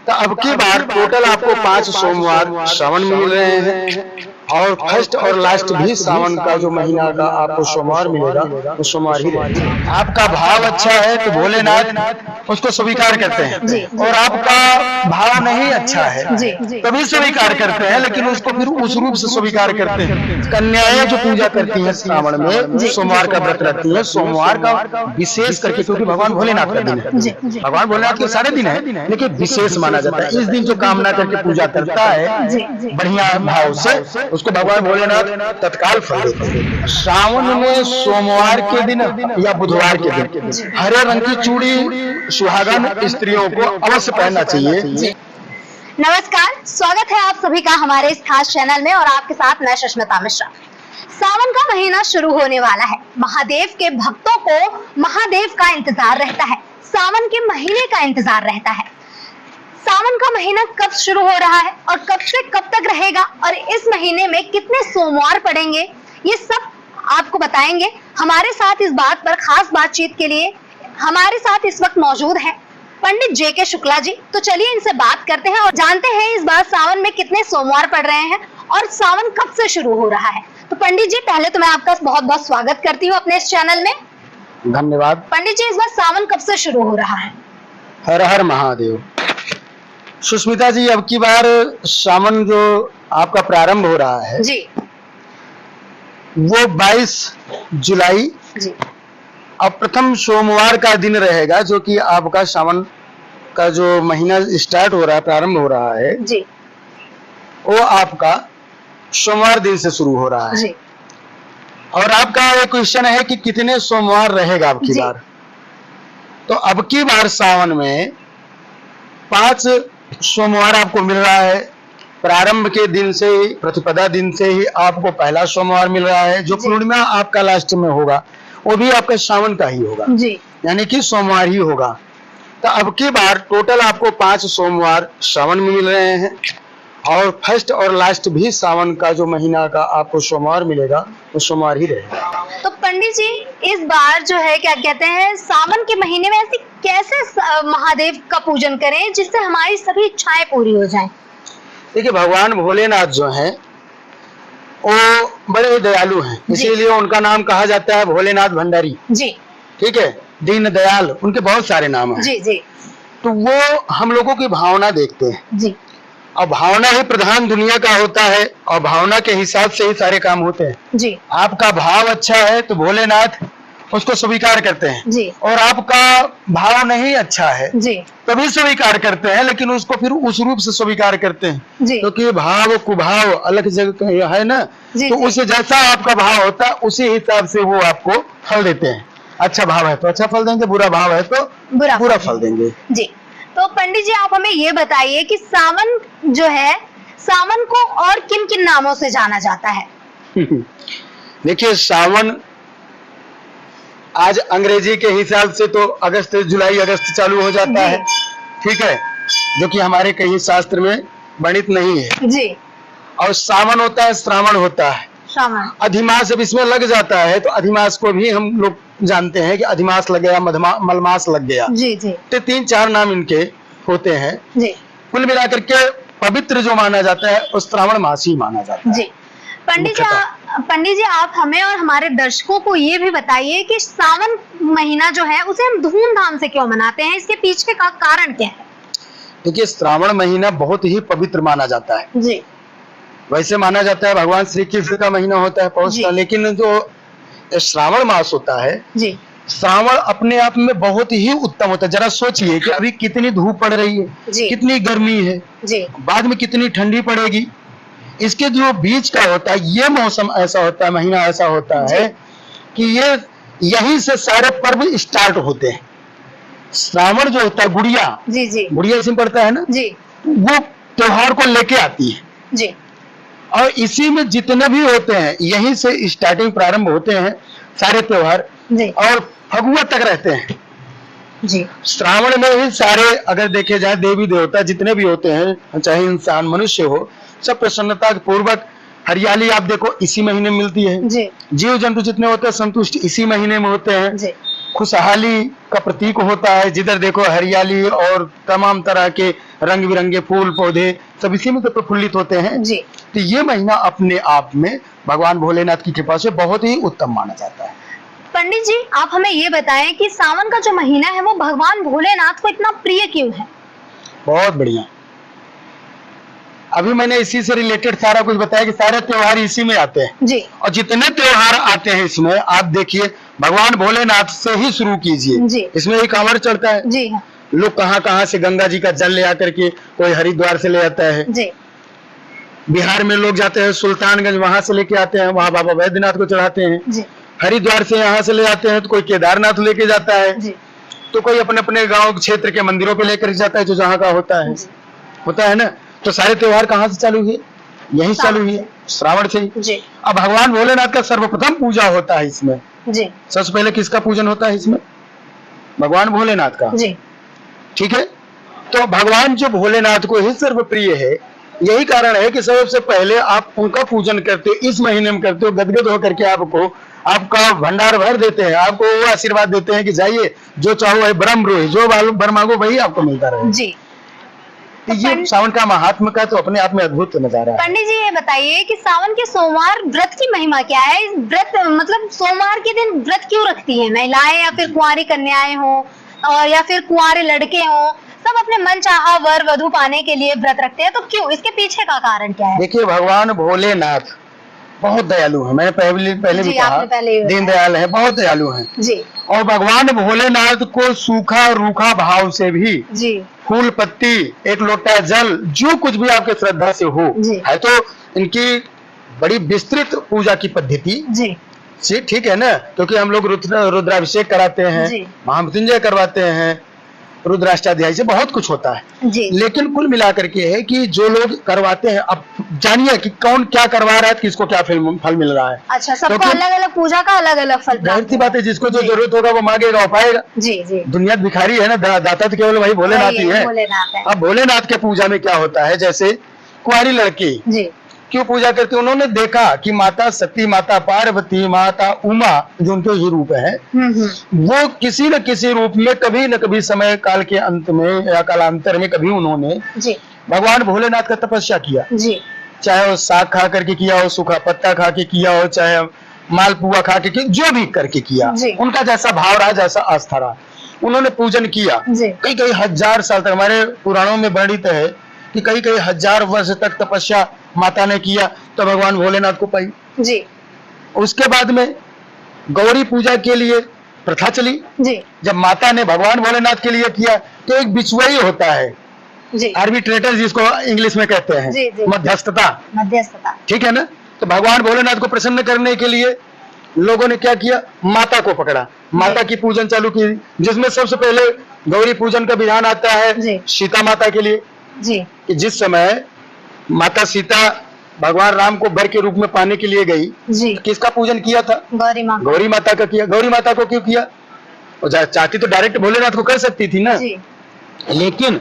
तो अब की बार टोटल आपको 5 सोमवार श्रावण में मिल रहे हैं और फर्स्ट और लास्ट भी सावन का जो महीना का आपको सोमवार मिलेगा वो सोमवार ही रहेगा। आपका भाव अच्छा है तो भोलेनाथ उसको स्वीकार करते हैं और आपका भाव नहीं अच्छा है तभी स्वीकार करते हैं, लेकिन उसको फिर उस रूप से स्वीकार करते हैं। कन्याएं जो पूजा करती हैं श्रावण में सोमवार का व्रत रखती है, सोमवार का विशेष करके, क्योंकि भगवान भोलेनाथ का दिन है, भगवान भोलेनाथ के सारे दिन है लेकिन विशेष माना जाता है। इस दिन जो कामना करके पूजा करता है बढ़िया भाव से उसको भगवान भोलेनाथ तत्काल फल देते हैं। श्रावण में सोमवार के दिन या बुधवार के दिन हरे रंग की चूड़ी सुहागन स्त्रियों को अवश्य पहनना चाहिए। नमस्कार, स्वागत है आप सभी का हमारे इस खास चैनल में और आपके साथ मैं सुष्मिता मिश्रा। सावन का महीना शुरू होने वाला है। महादेव के भक्तों को महादेव का इंतजार रहता है, सावन के महीने का इंतजार रहता है। सावन का महीना कब शुरू हो रहा है और कब से कब तक रहेगा और इस महीने में कितने सोमवार पड़ेंगे, ये सब आपको बताएंगे। हमारे साथ इस बात पर खास बातचीत के लिए हमारे साथ इस वक्त मौजूद हैं पंडित जेके शुक्ला जी। तो चलिए इनसे बात करते हैं और जानते हैं इस बार सावन में कितने सोमवार पड़ रहे हैं और सावन कब से शुरू हो रहा है। तो पंडित जी, पहले तो मैं आपका बहुत बहुत स्वागत करती हूँ अपने इस चैनल में। धन्यवाद। पंडित जी, इस बार सावन कब से शुरू हो रहा है? हर हर महादेव। सुष्मिता जी, अब की बार सावन जो आपका प्रारंभ हो रहा है जी, वो 22 जुलाई जी, और प्रथम सोमवार का दिन रहेगा, जो कि आपका सावन का जो महीना स्टार्ट हो रहा है, प्रारंभ हो रहा है जी, वो आपका सोमवार दिन से शुरू हो रहा है जी। और आपका ये क्वेश्चन है कि कितने सोमवार रहेगा अब की बार। तो अब की बार सावन में 5 सोमवार आपको मिल रहा है। प्रारंभ के दिन से ही, प्रतिपदा दिन से ही आपको पहला सोमवार मिल रहा है, जो पूर्णिमा आपका लास्ट में होगा वो भी आपका सावन का ही होगा जी, यानी कि सोमवार ही होगा। तो अब की बार टोटल आपको 5 सोमवार सावन में मिल रहे हैं और फर्स्ट और लास्ट भी सावन का जो महीना का आपको सोमवार मिलेगा वो सोमवार ही रहेगा। तो पंडित जी, इस बार जो है क्या कहते हैं, सावन के महीने में ऐसी कैसे महादेव का पूजन करें जिससे हमारी सभी इच्छाएं पूरी हो जाएं? देखिए, भगवान भोलेनाथ जो हैं वो बड़े दयालु हैं, इसीलिए उनका नाम कहा जाता है भोलेनाथ भंडारी जी। ठीक है, दीन दयाल, उनके बहुत सारे नाम हैं जी जी। तो वो हम लोगों की भावना देखते हैं जी, और भावना ही प्रधान दुनिया का होता है और भावना के हिसाब से ही सारे काम होते हैं जी। आपका भाव अच्छा है तो भोलेनाथ उसको स्वीकार करते हैं जी, और आपका भाव नहीं अच्छा है जी तभी स्वीकार करते हैं, लेकिन उसको फिर उस रूप से स्वीकार करते हैं क्योंकि तो भाव कुभाव अलग जगह है ना जी, तो उसे जैसा आपका भाव होता है उसी हिसाब से वो आपको फल देते हैं। अच्छा भाव है तो अच्छा फल देंगे, बुरा भाव है तो बुरा फल देंगे जी। तो पंडित जी, आप हमें ये बताइए कि सावन जो है, सावन को और किन किन नामों से जाना जाता है? देखिए, सावन आज अंग्रेजी के हिसाब से तो अगस्त, जुलाई अगस्त चालू हो जाता है, ठीक है, जो कि हमारे कहीं शास्त्र में वर्णित नहीं है जी। और सावन होता है, श्रावण होता है, अधिमास जब इसमें लग जाता है तो अधिमास को भी हम लोग जानते हैं कि अधिमास लग गया, मलमास लग गया जी जी। तो 3-4 नाम इनके होते हैं जी। कुल मिलाकर के पवित्र जो माना जाता है उस श्रावण मास ही माना जाता है जी। पंडित जी, आप हमें और हमारे दर्शकों को ये भी बताइए कि सावन महीना जो है उसे हम धूमधाम से क्यों मनाते हैं, इसके पीछे का कारण क्या है? देखिए, श्रावण महीना बहुत ही पवित्र माना जाता है जी। वैसे माना जाता है भगवान श्री कृष्ण का महीना होता है पौष का, लेकिन जो श्रावण मास होता है जी, श्रावण अपने आप में बहुत ही उत्तम होता है। जरा सोचिए कि अभी कितनी धूप पड़ रही है, कितनी गर्मी है जी, बाद में कितनी ठंडी पड़ेगी। इसके जो बीच का होता है ये मौसम ऐसा होता है, महीना ऐसा होता है कि ये यहीं से सारे पर्व स्टार्ट होते हैं। श्रावण जो होता है गुड़िया जी जी, गुड़िया इसमें पड़ता है ना जी, वो त्योहार को लेके आती है जी। और इसी में जितने भी होते हैं यहीं से स्टार्टिंग प्रारंभ होते हैं सारे त्योहार और फगुआ तक रहते हैं जी। श्रावण में ही सारे अगर देखे जाए देवी देवता जितने भी होते हैं, चाहे इंसान मनुष्य हो, सब प्रसन्नता पूर्वक हरियाली आप देखो इसी महीने में मिलती है जी। जीव जंतु जितने होते हैं संतुष्ट इसी महीने में होते हैं जी। खुशहाली का प्रतीक होता है। जिधर देखो हरियाली और तमाम तरह के रंग बिरंगे फूल पौधे सब इसी में तो प्रफुल्लित होते हैं जी। तो ये महीना अपने आप में भगवान भोलेनाथ की कृपा से बहुत ही उत्तम माना जाता है। पंडित जी, आप हमें ये बताएं कि सावन का जो महीना है वो भगवान भोलेनाथ को इतना प्रिय क्यों है? बहुत बढ़िया। अभी मैंने इसी से रिलेटेड सारा कुछ बताया कि सारे त्योहार इसी में आते हैं जी। और जितने त्योहार आते हैं इसमें आप देखिए भगवान भोलेनाथ से ही शुरू कीजिए जी। इसमें ही कांवड़ चढ़ता है जी हाँ। लोग कहाँ से गंगा जी का जल ले आकर के कोई हरिद्वार से ले आता है जी। बिहार में लोग जाते हैं सुल्तानगंज वहां से लेके आते हैं वहां बाबा वैद्यनाथ को चढ़ाते हैं जी। हरिद्वार से यहाँ से ले आते हैं तो कोई केदारनाथ लेके जाता है जी। तो कोई अपने अपने गांव क्षेत्र के मंदिरों पे लेकर जाता है जो जहाँ का होता है ना। तो सारे त्योहार कहाँ से चालू हुए? यही चालू हुए श्रावण से ही। अब भगवान भोलेनाथ का सर्वप्रथम पूजा होता है इसमें जी। सबसे पहले किसका पूजन होता है इसमें? भगवान भोलेनाथ का जी। ठीक है। तो भगवान जो भोलेनाथ को ही सर्वप्रिय है यही कारण है कि सबसे पहले आप उनका पूजन करते हो इस महीने में करते हो गदगद होकर के आपको आपका भंडार भर देते हैं आपको वो आशीर्वाद देते हैं कि जाइए जो चाहो वही ब्रह्म रोहि जो वर मांगो वही आपको मिलता रहे जी। तो ये सावन का महात्मा का तो अपने आप में अद्भुत नजारा है। पंडित जी ये बताइए कि सावन के सोमवार व्रत की महिमा क्या है? इस व्रत मतलब सोमवार के दिन व्रत क्यों रखती है महिलाएं या फिर कुंवारी कन्याएं हो और या फिर कुंवारे लड़के हो सब अपने मन चाहा वर वधु पाने के लिए व्रत रखते हैं तो क्यों? इसके पीछे का कारण क्या है? देखिए भगवान भोलेनाथ बहुत दयालु है। मैंने पहले भी कहा दीनदयाल है बहुत दयालु है जी। और भगवान भोलेनाथ को सूखा रूखा भाव से भी जी फूल पत्ती एक लोटा जल जो कुछ भी आपके श्रद्धा से हो है तो इनकी बड़ी विस्तृत पूजा की पद्धति जी ठीक है ना क्योंकि हम लोग रुद्राभिषेक कराते हैं महामृत्युंजय करवाते हैं रुद्राष्टाध्याय से बहुत कुछ होता है जी। लेकिन कुल मिलाकर के है कि जो लोग करवाते हैं अब जानिए कि कौन क्या करवा रहा है किसको क्या फल मिल रहा है। अच्छा सबको अलग अलग पूजा का अलग अलग फल जाहिर सी बात है जिसको जो जरूरत होगा वो मांगेगा और पाएगा जी जी। दुनिया भिखारी है ना दाता तो केवल वही भोलेनाथ ही है। अब भोलेनाथ के पूजा में क्या होता है जैसे कुंवारी लड़की जी क्यों पूजा करती उन्होंने देखा कि माता सती माता पार्वती माता उमा जो उनके ही रूप है वो किसी न किसी रूप में कभी न कभी समय काल के अंत में या कालांतर में कभी उन्होंने जी भगवान भोलेनाथ का तपस्या किया जी। चाहे वो साग खा करके किया हो सूखा पत्ता खा के किया हो चाहे मालपुआ खा के किया जो भी करके किया उनका जैसा भाव रहा जैसा आस्था रहा उन्होंने पूजन किया कई कई हजार साल तक हमारे पुराणों में वर्णित है कि कई कई हजार वर्ष तक तपस्या माता ने किया तो भगवान भोलेनाथ को पाई जी। उसके बाद में गौरी पूजा के लिए प्रथा चली जी। जब माता ने भगवान भोलेनाथ के लिए किया तो एक बिचुआई होता है जी। आर्बिट्रेटर जिसको इंग्लिश में कहते हैं मध्यस्थता ठीक है ना। तो भगवान भोलेनाथ को प्रसन्न करने के लिए लोगों ने क्या किया माता को पकड़ा माता की पूजन चालू की जिसमें सबसे पहले गौरी पूजन का विधान आता है सीता माता के लिए जी। कि जिस समय माता सीता भगवान राम को वर के रूप में पाने के लिए गई जी। किसका पूजन किया था? गौरी माता का किया। गौरी माता को क्यों किया? और चाहती तो डायरेक्ट भोलेनाथ को कर सकती थी ना जी। लेकिन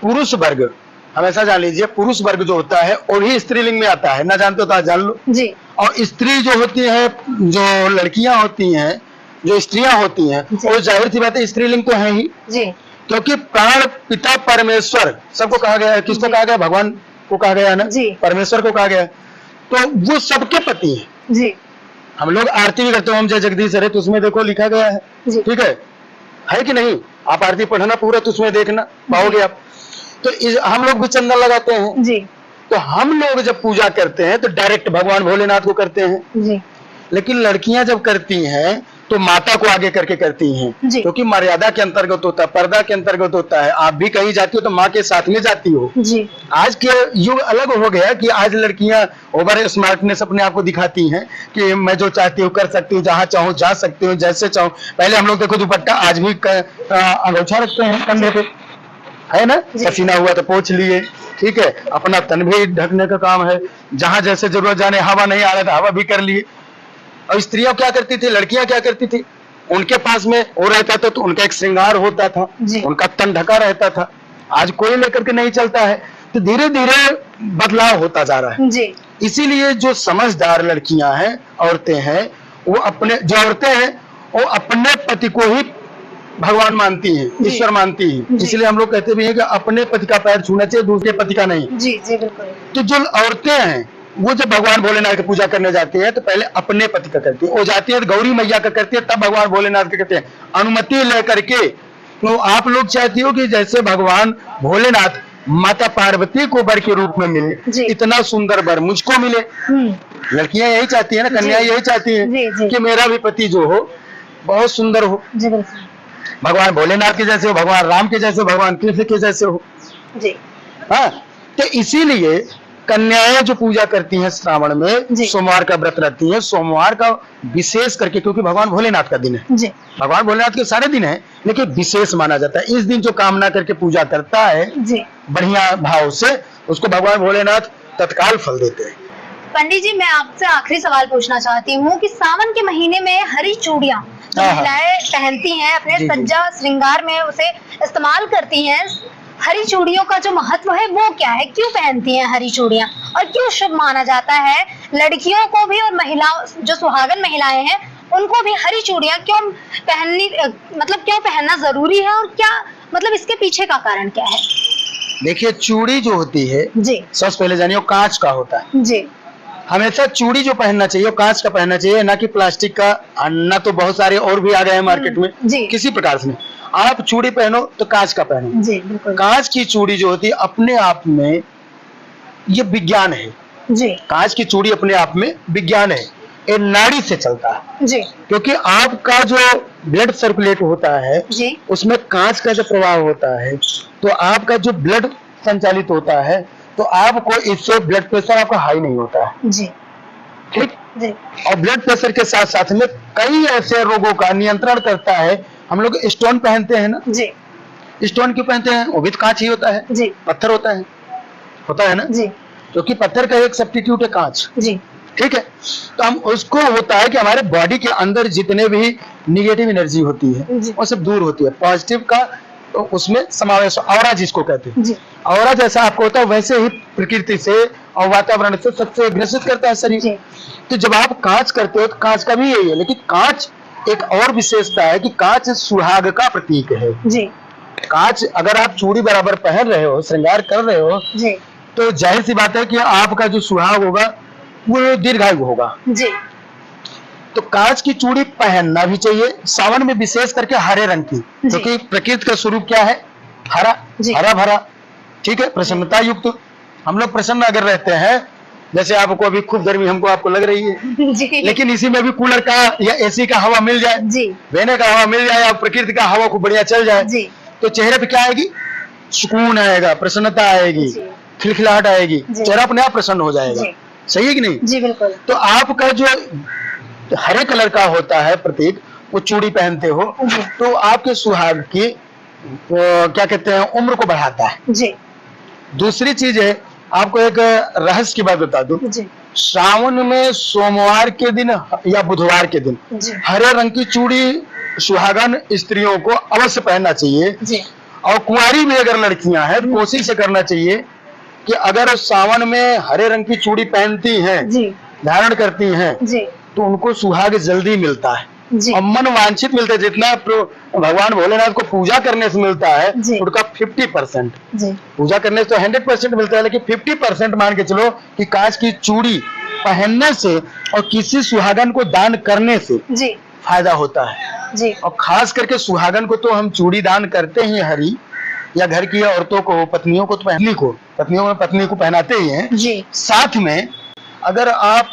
पुरुष वर्ग हमेशा जान लीजिए पुरुष वर्ग जो होता है और ही स्त्रीलिंग में आता है ना जानते हो तो जान लो जी। और स्त्री जो होती है जो लड़कियां होती हैं जो स्त्रियां होती हैं वो जाहिर सी बात है स्त्रीलिंग तो है ही जी। क्योंकि प्राण पिता परमेश्वर सबको कहा गया है किसको कहा गया? भगवान को कहा गया ना परमेश्वर को कहा गया तो वो सबके पति है जी। हम लोग आरती भी करते हो हम जय जगदीश हरे तो उसमें देखो लिखा गया है ठीक है कि नहीं? आप आरती पढ़ना पूरा तो उसमें देखना पाओगे आप। तो हम लोग भी चंदन लगाते हैं जी। तो हम लोग जब पूजा करते हैं तो डायरेक्ट भगवान भोलेनाथ को करते हैं जी। लेकिन लड़कियां जब करती हैं तो माता को आगे करके करती हैं क्योंकि मर्यादा के अंतर्गत होता है पर्दा के अंतर्गत होता है। आप भी कहीं जाती हो तो माँ के साथ में जाती हो जी। आज के युग अलग हो गया कि आज लड़कियां ओवर स्मार्टनेस अपने आप को दिखाती हैं कि मैं जो चाहती हूँ कर सकती हूँ जहाँ चाहूँ जा सकती हूँ जैसे चाहूँ। पहले हम लोग देखो दुपट्टा आज भी अंगोछा रखते हैं कंधे पे है ना पसीना हुआ तो पोंछ लिए ठीक है अपना तन भी ढकने का काम है जहाँ जैसे जरूरत जाने हवा नहीं आ रहा था हवा भी कर लिए। और स्त्रियां क्या करती थी लड़कियां क्या करती थी उनके पास में हो रहता था तो उनका एक श्रृंगार होता था उनका तन ढका रहता था। आज कोई लेकर के नहीं चलता है तो धीरे धीरे बदलाव होता जा रहा है जी। इसीलिए जो समझदार लड़कियां हैं औरतें हैं वो अपने जो औरतें हैं वो अपने पति को ही भगवान मानती है, ईश्वर मानती है। इसलिए हम लोग कहते भी हैं कि अपने पति का पैर छूना चाहिए, दूसरे पति का नहीं। जी जी बिल्कुल। तो जो औरतें हैं वो जब भगवान भोलेनाथ की पूजा करने जाती है तो पहले अपने पति का करती है, वो जाती है तो गौरी मैया का करती है, तब भगवान भोलेनाथ का करते हैं, अनुमति लेकर के। तो आप लोग चाहती हो कि जैसे भगवान भोलेनाथ माता पार्वती को वर के रूप में मिले, इतना सुंदर वर मुझको मिले। लड़कियां यही चाहती है ना, कन्या यही चाहती है कि मेरा भी पति जो हो बहुत सुंदर हो, भगवान भोलेनाथ के जैसे हो, भगवान राम के जैसे हो, भगवान कृष्ण के जैसे हो। हाँ, तो इसीलिए कन्याएं जो पूजा करती हैं श्रावण में, सोमवार का व्रत रखती हैं। सोमवार का विशेष करके, क्योंकि भगवान भोलेनाथ का दिन है, भगवान भोलेनाथ के सारे दिन है, लेकिन विशेष माना जाता है। इस दिन जो कामना करके पूजा करता है बढ़िया भाव से, उसको भगवान भोलेनाथ तत्काल फल देते हैं। पंडित जी, मैं आपसे आखिरी सवाल पूछना चाहती हूँ कि सावन के महीने में हरी चूड़ियाँ महिलाएं पहनती हैं, अपने सज्जा श्रृंगार में उसे इस्तेमाल करती हैं, हरी चूड़ियों का जो महत्व है वो क्या है? क्यों पहनती हैं हरी चूड़ियाँ और क्यों शुभ माना जाता है? लड़कियों को भी और महिलाओं, जो सुहागन महिलाएं हैं, उनको भी हरी चूड़ियाँ क्यों पहननी, मतलब क्यों पहनना जरूरी है, और क्या मतलब इसके पीछे का कारण क्या है? देखिए, चूड़ी जो होती है जी, सबसे पहले जानिए, कांच का होता है जी। हमेशा चूड़ी जो पहनना चाहिए वो कांच का पहनना चाहिए, ना कि प्लास्टिक का। अन्ना तो बहुत सारे और भी आ गए हैं मार्केट में, किसी प्रकार से। आप चूड़ी पहनो तो कांच का पहनो। जी, बिल्कुल। कांच की चूड़ी जो होती है अपने आप में ये विज्ञान है जी। कांच की चूड़ी अपने आप में विज्ञान है, ये नाड़ी से चलता है जी। क्योंकि आपका जो ब्लड सर्कुलेट होता है जी, उसमें कांच का जो प्रभाव होता है, तो आपका जो ब्लड संचालित होता है, तो आपको इससे ब्लड प्रेशर आपका हाई नहीं होता है। जी, ठीक जी। और ब्लड प्रेशर के साथ साथ में कई ऐसे रोगों का नियंत्रण करता है। हम लोग स्टोन पहनते हैं ना जी, स्टोन क्यों पहनते हैं? वो भी तो कांच ही होता है जी, पत्थर होता है ना जी, क्योंकि पत्थर का एक सब्स्टिट्यूट है कांच। जी, ठीक है, तो हम उसको होता है कि हमारे बॉडी के अंदर जितने भी निगेटिव एनर्जी होती है वो सब दूर होती है, पॉजिटिव का तो उसमें समावेश, ऑरा जिसको कहते हैं। ऑरा जैसा आपको होता है वैसे ही प्रकृति से और वातावरण से सबसे ग्रसित करता है शरीर। तो जब आप कांच करते हो तो कांच का भी यही है, लेकिन कांच एक और विशेषता है कि कांच सुहाग का प्रतीक है जी। कांच अगर आप चूड़ी बराबर पहन रहे हो, श्रृंगार कर रहे हो जी, तो जाहिर सी बात है कि आपका जो सुहाग होगा वो दीर्घायु होगा जी। तो कांच की चूड़ी पहनना भी चाहिए सावन में, विशेष करके हरे रंग की, क्योंकि प्रकृति का स्वरूप क्या है? हरा, हरा भरा। ठीक है, प्रसन्नता युक्त। हम लोग प्रसन्न अगर रहते हैं, जैसे आपको अभी खूब गर्मी हमको आपको लग रही है जी, लेकिन इसी में भी कूलर का या एसी का हवा मिल जाए जी, वेने का हवा मिल जाए या प्रकृति का हवा खूब बढ़िया चल जाए जी, तो चेहरे पे क्या आएगी? सुकून आएगा, प्रसन्नता आएगी, खिलखिलाहट आएगी, चेहरा अपने आप प्रसन्न हो जाएगा। सही है कि नहीं? जी बिल्कुल। तो आपका जो हरे कलर का होता है प्रतीक, वो चूड़ी पहनते हो तो आपके सुहाग की क्या कहते हैं, उम्र को बढ़ाता है जी। दूसरी चीज है, आपको एक रहस्य की बात बता दूं, श्रावण में सोमवार के दिन या बुधवार के दिन हरे रंग की चूड़ी सुहागन स्त्रियों को अवश्य पहनना चाहिए जी। और कुंवारी भी अगर लड़कियां हैं तो कोशिश करना चाहिए कि अगर सावन में हरे रंग की चूड़ी पहनती हैं, धारण करती हैं, तो उनको सुहाग जल्दी मिलता है और मन वांछित मिलता है। जितना भगवान भोलेनाथ को पूजा करने से मिलता है उनका 50%, पूजा करने से तो 100% मिलता है, लेकिन 50% मान के चलो कि कांच की चूड़ी पहनने से और किसी सुहागन को दान करने से फायदा होता है जी। और खास करके सुहागन को तो हम चूड़ी दान करते ही हरी, या घर की औरतों को, पत्नियों को तो पत्नी को पहनाते ही हैं जी। साथ में अगर आप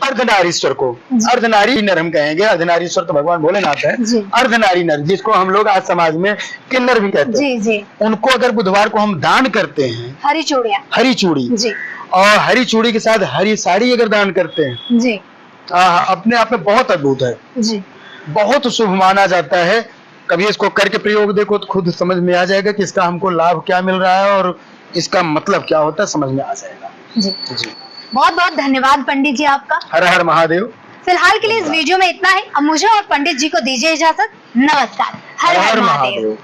अर्धनारीश्वर को, अर्धनारी नर हम कहेंगे, अर्धनारीश्वर तो भगवान भोलेनाथ है, अर्धनारी नर जिसको हम लोग आज समाज में किन्नर भी कहते हैं जी, उनको अगर बुधवार को हम दान करते हैं हरी चूड़ी जी, और हरी चूड़ी के साथ हरी साड़ी अगर दान करते हैं जी, अपने आप में बहुत अद्भुत है जी, बहुत शुभ माना जाता है। कभी इसको करके प्रयोग देखो तो खुद समझ में आ जाएगा कि इसका हमको लाभ क्या मिल रहा है और इसका मतलब क्या होता है, समझ में आ जाएगा जी। बहुत बहुत धन्यवाद पंडित जी आपका। हर हर महादेव। फिलहाल के लिए इस वीडियो में इतना ही। अब मुझे और पंडित जी को दीजिए इजाजत। नमस्कार। हर हर महादेव।